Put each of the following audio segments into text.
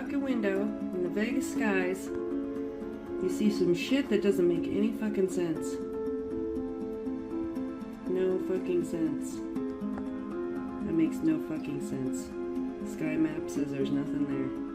fucking window in the Vegas skies, you see some shit that doesn't make any fucking sense. No fucking sense. That makes no fucking sense. Sky map says there's nothing there.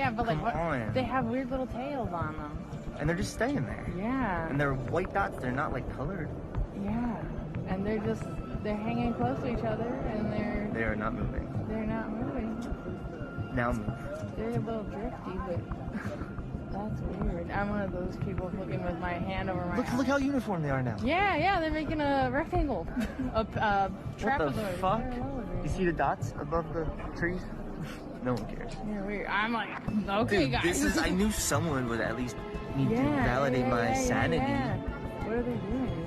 Yeah, but like, Come on. they have weird little tails on them. And they're just staying there. Yeah. And they're white dots. They're not like colored. Yeah. And they're hanging close to each other, and They are not moving. they're not moving. Now move. They're a little drifty, but that's weird. I'm one of those people looking with my hand over my Look how uniform they are now. Yeah, they're making a rectangle. A trapezoid. What the fuck? You see the dots above the trees? No one cares. Yeah, weird. I'm like, okay, Dude, guys. I knew someone would at least need to validate my sanity. Yeah. What are they doing?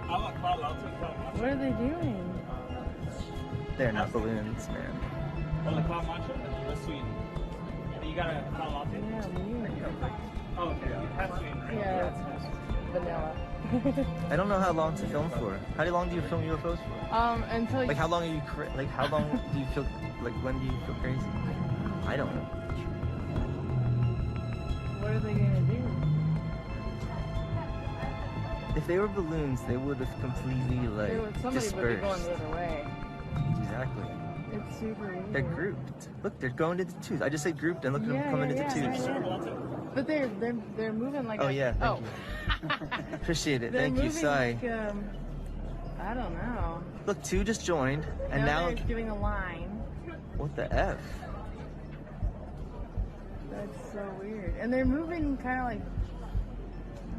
What are they doing? They're not balloons, man. You got a call off it? Yeah, weird. Oh, okay. Yeah, it's vanilla. I don't know how long to film for. How long do you film UFOs for? Until Like how long are you how long do you feel like when do you feel crazy? I don't know. What are they gonna do? If they were balloons, they would have completely like Somebody dispersed. would be going the other way. Exactly. It's super weird. They're grouped. Look, they're going into twos. I just said grouped and look at them coming into twos. But they're moving like Oh yeah, thank you. Appreciate it. Thank you. Sorry. Like, I don't know. Look, two just joined, and now they're doing a line. what the F? That's so weird. And they're moving kind of like, I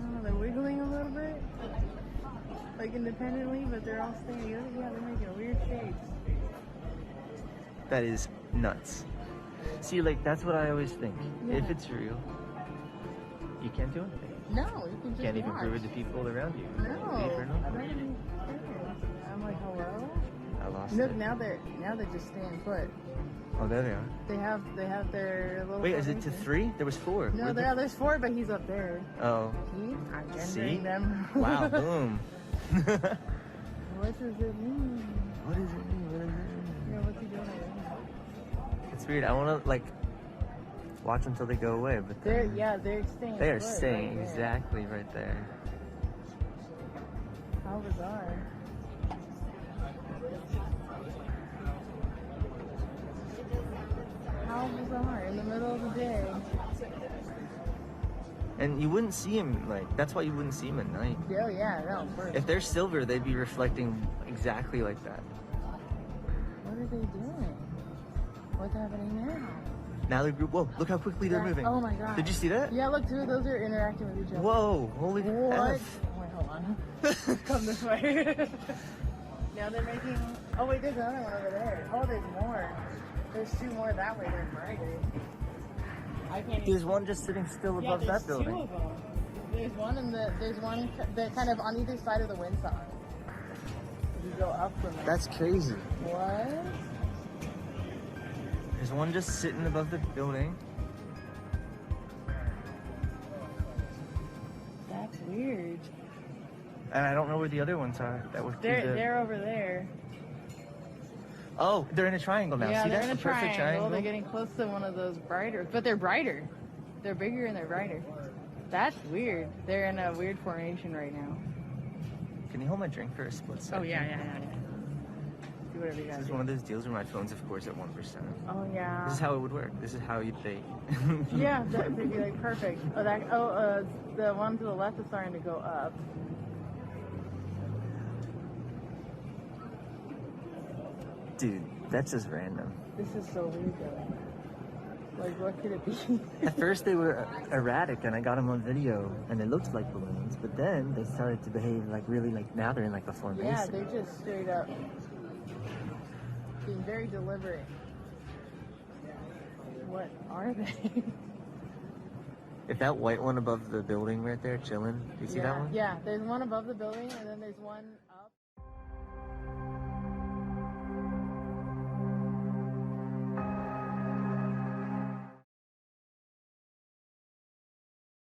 don't know, they're wiggling a little bit, like independently, but they're all staying together. Yeah, they're making weird shapes. That is nuts. See, like that's what I always think. Yeah. If it's real, you can't do anything. No, you can just Can't even watch. prove it to people around you. No, Wait for I nothing. don't even care. I'm like, hello? I lost Look, it. now they're just staying put. Oh, there they are. They have their little. Wait, is it to formation. 3? There was 4. No, there's 4, but he's up there. Oh. See? I'm gendering See? them. Wow, boom. What does it mean? What does it mean? What does it mean? Yeah, what's he doing? It's weird. I want to like watch until they go away, but They're then staying. they are put staying right there. exactly right there. How bizarre. How bizarre in the middle of the day. And you wouldn't see them like that's why you wouldn't see them at night. Oh yeah, no, of course. If they're silver, they'd be reflecting exactly like that. What are they doing? What's happening now? Now they're group. Whoa! Look how quickly they're moving. Oh my god. Did you see that? Yeah, look, two of those are interacting with each other. Whoa! Holy What? F. Wait, hold on. Come this way. Now they're making. Oh wait, there's another one over there. Oh, there's more. There's 2 more that way. They're brighter. I can't. There's one just sitting still above that building. 2 of them. There's one there's one that kind of on either side of the windsock. You go up from there. That's crazy. What? There's one just sitting above the building. That's weird. And I don't know where the other ones are. That were They're over there. Oh, they're in a triangle now. Yeah, See they're that? in a The perfect triangle. They're getting close to one of those brighter, but they're brighter. They're bigger and they're brighter. That's weird. They're in a weird formation right now. Can you hold my drink for a split second? Oh yeah. Do whatever you This gotta is do. one of those deals where my phone's, of course, at 1%. Oh yeah. This is how it would work. This is how you'd date. Yeah, that would be like perfect. The one to the left is starting to go up. Dude, that's just random. This is so weird though. Like, what could it be? At first they were erratic and I got them on video and they looked like balloons, but then they started to behave like really like now they're in like a formation. Yeah, they're just straight up being very deliberate. What are they? If that white one above the building right there chilling, do you see that one? Yeah, there's one above the building and then there's one